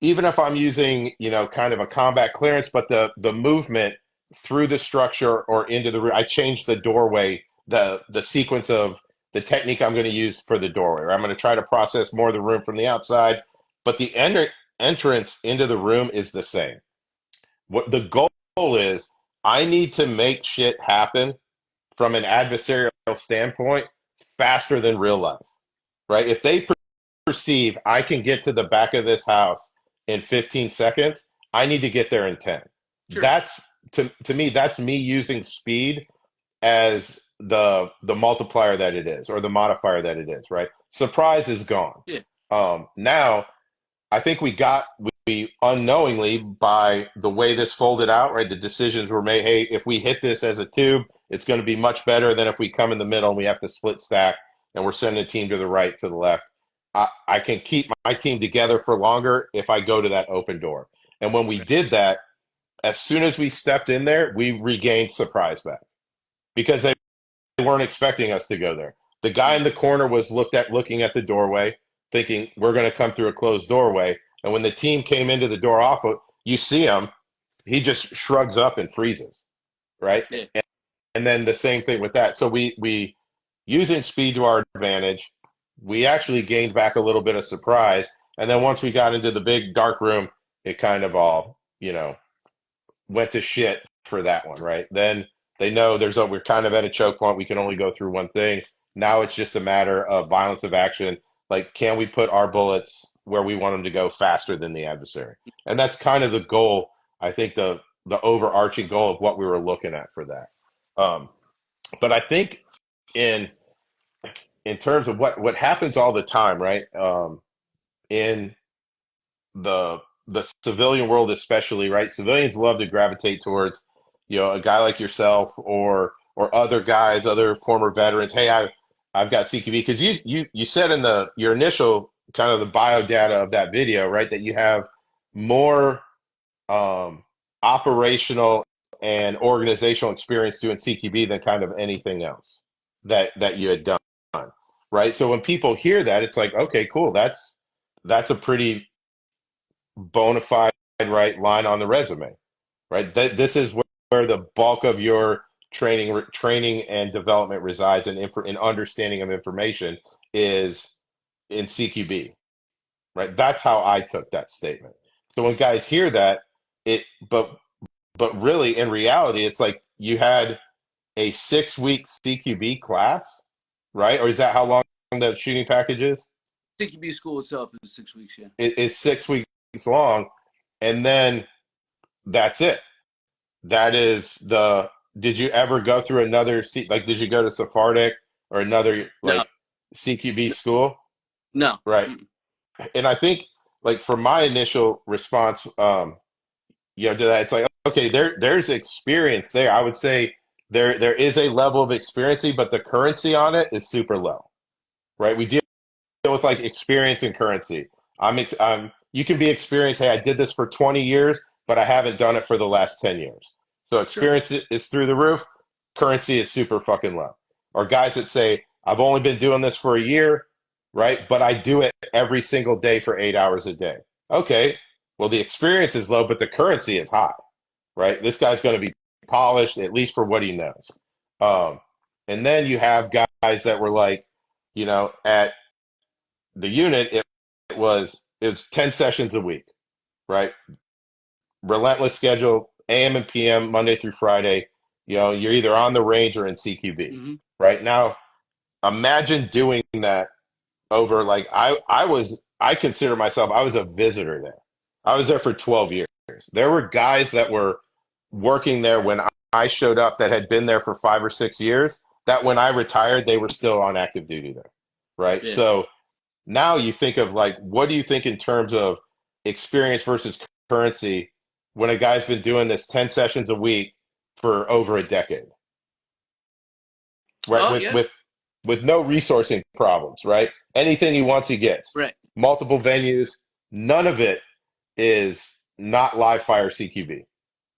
even if I'm using, kind of a combat clearance, but the movement through the structure or into the room, I change the doorway, the sequence of the technique I'm going to use for the doorway, or I'm going to try to process more of the room from the outside, but the entrance into the room is the same. What the goal is, I need to make shit happen from an adversarial standpoint faster than real life, right? If they perceive I can get to the back of this house in 15 seconds, I need to get there in 10. Sure. That's to me, that's me using speed as the multiplier that it is, or the modifier that it is, right? Surprise is gone. Yeah. Now I think we unknowingly, by the way this folded out, right? The decisions were made. Hey, if we hit this as a tube, it's going to be much better than if we come in the middle and we have to split stack and we're sending a team to the right, to the left. I can keep my team together for longer if I go to that open door. And when we did that, as soon as we stepped in there, we regained surprise back, because they weren't expecting us to go there. The guy in the corner was looking at the doorway, thinking we're going to come through a closed doorway. And when the team came into the door off, you see him, he just shrugs up and freezes, right? Yeah. And then the same thing with that. So we using speed to our advantage, we actually gained back a little bit of surprise. And then once we got into the big dark room, it kind of all, went to shit for that one, right? Then they know we're kind of at a choke point. We can only go through one thing. Now it's just a matter of violence of action. Like, can we put our bullets where we want them to go faster than the adversary? And that's kind of the goal. I think the overarching goal of what we were looking at for that. But I think in terms of what happens all the time, right? In the civilian world, especially, right? Civilians love to gravitate towards, a guy like yourself, or other guys, other former veterans. Hey, I've got CQB, because you said in your initial kind of the bio data of that video, right, that you have more operational and organizational experience doing CQB than kind of anything else that you had done, right? So when people hear that, it's like, okay, cool, that's a pretty bona fide, right, line on the resume, right? This is where the bulk of your training and development resides, in understanding of information is in CQB, right? That's how I took that statement. So when guys hear that, but really in reality, it's like you had a 6-week CQB class, right? Or is that how long the shooting package is? CQB school itself is 6 weeks. Yeah. It is 6 weeks long, and then that's it. That is did you ever go through another like, did you go to Sephardic or another like CQB school? No. Right. And I think, like, for my initial response, to that, it's like, okay, there's experience there. I would say there is a level of experience, but the currency on it is super low, right? We deal with like experience and currency. You can be experienced. Hey, I did this for 20 years, but I haven't done it for the last 10 years. So Sure. experience is through the roof, currency is super fucking low. Or guys that say, I've only been doing this for a year, right? But I do it every single day for 8 hours a day. Okay, well, the experience is low, but the currency is high, right? This guy's going to be polished, at least for what he knows. Um, and then you have guys that were like, at the unit, it was 10 sessions a week, right? Relentless schedule, AM and PM, Monday through Friday. You're either on the range or in CQB, Mm-hmm. right? Now, imagine doing that over like I consider myself, I was a visitor there. I was there for 12 years. There were guys that were working there when I showed up that had been there for 5 or 6 years, that when I retired, they were still on active duty there, right? Yeah. So now you think of like, what do you think in terms of experience versus currency when a guy's been doing this 10 sessions a week for over a decade, right? Oh With yeah. with with no resourcing problems, right? Anything he wants, he gets. Right. Multiple venues, none of it is not live fire CQB,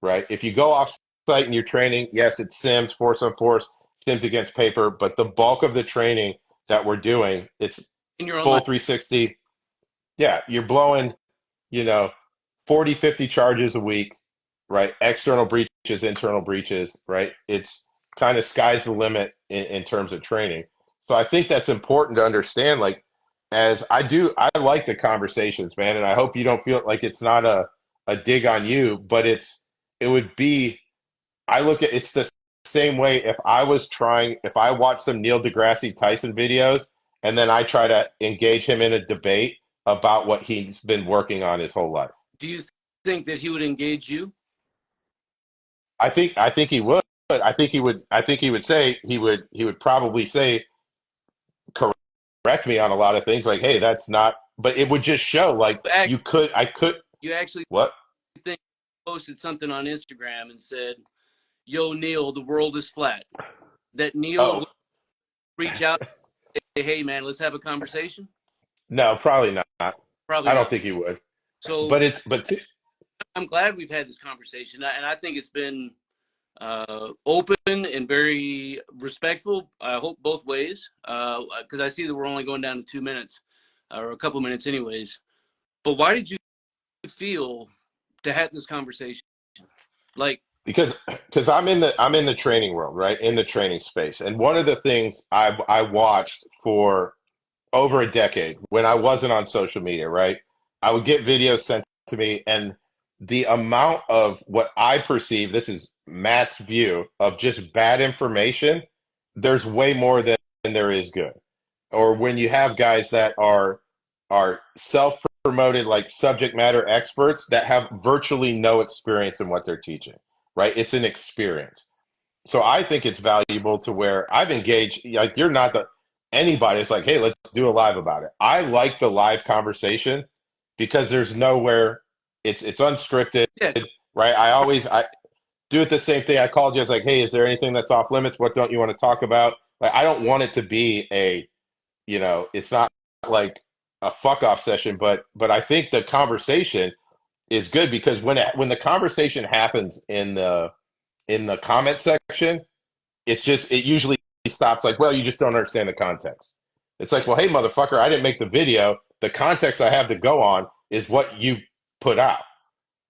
right? If you go off site and you're training, yes, it's sims, force on force, sims against paper, but the bulk of the training that we're doing, it's In your own full life. 360. Yeah, you're blowing, you know, 40, 50 charges a week, right? External breaches, internal breaches, right? It's kind of sky's the limit in terms of training. So I think that's important to understand. Like, as I like the conversations, man, and I hope you don't feel like it's not a dig on you, but it would be, I look at it's the same way if I watch some Neil deGrasse Tyson videos and then I try to engage him in a debate about what he's been working on his whole life. Do you think that he would engage you? I think he would. I think he would say he would probably say correct me on a lot of things like, hey, that's not, but it would just show like I could You actually what? think he posted something on Instagram and said, "Yo, Neil, the world is flat." That Neil Oh, would reach out and say, "Hey, man, let's have a conversation." no, probably not. Probably I don't not. think he would. So But I'm glad we've had this conversation, and I think it's been open and very respectful. I hope both ways, because I see that we're only going down to 2 minutes, or a couple minutes, anyways. But why did you feel to have this conversation? Like, because I'm in the training world, right? In the training space. And one of the things I watched for over a decade when I wasn't on social media, right? I would get videos sent to me, and the amount of what I perceive, this is Matt's view, of just bad information, there's way more than there is good. Or when you have guys that are self-promoted like subject matter experts that have virtually no experience in what they're teaching, right? It's an experience. So I think it's valuable to where I've engaged, like you're not the anybody. It's like, hey, let's do a live about it. I like the live conversation because there's nowhere it's unscripted, yeah, right? I do it the same thing. I called you. I was like, hey, is there anything that's off limits? What don't you want to talk about? Like, I don't want it to be it's not like a fuck off session, but I think the conversation is good because when the conversation happens in the comment section, it usually stops like, well, you just don't understand the context. It's like, well, hey, motherfucker, I didn't make the video. The context I have to go on is what you put out,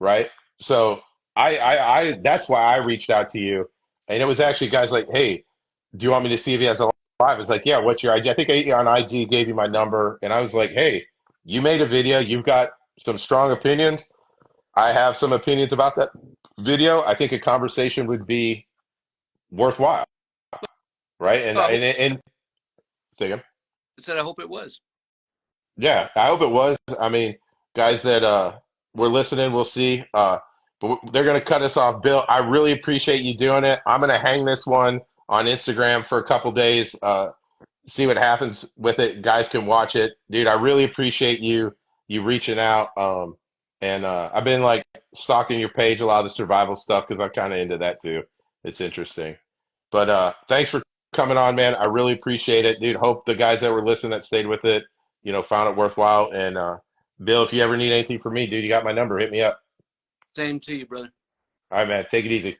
right? So I that's why I reached out to you, and it was actually guys like, hey, do you want me to see if he has a live? It's like, yeah, what's your IG? I think on IG gave you my number, and I was like, hey, you made a video, you've got some strong opinions. I have some opinions about that video. I think a conversation would be worthwhile, right? And I hope, and and think I said I hope it was. yeah, I hope it was. I mean, guys that were listening, we'll see. But they're gonna cut us off, Bill. I really appreciate you doing it. I'm gonna hang this one on Instagram for a couple days. See what happens with it. Guys can watch it, dude. I really appreciate you reaching out. And I've been like stalking your page, a lot of the survival stuff because I'm kind of into that too. It's interesting. But thanks for coming on, man. I really appreciate it, dude. Hope the guys that were listening that stayed with it, found it worthwhile. And Bill, if you ever need anything from me, dude, you got my number. Hit me up. Same to you, brother. All right, man. Take it easy.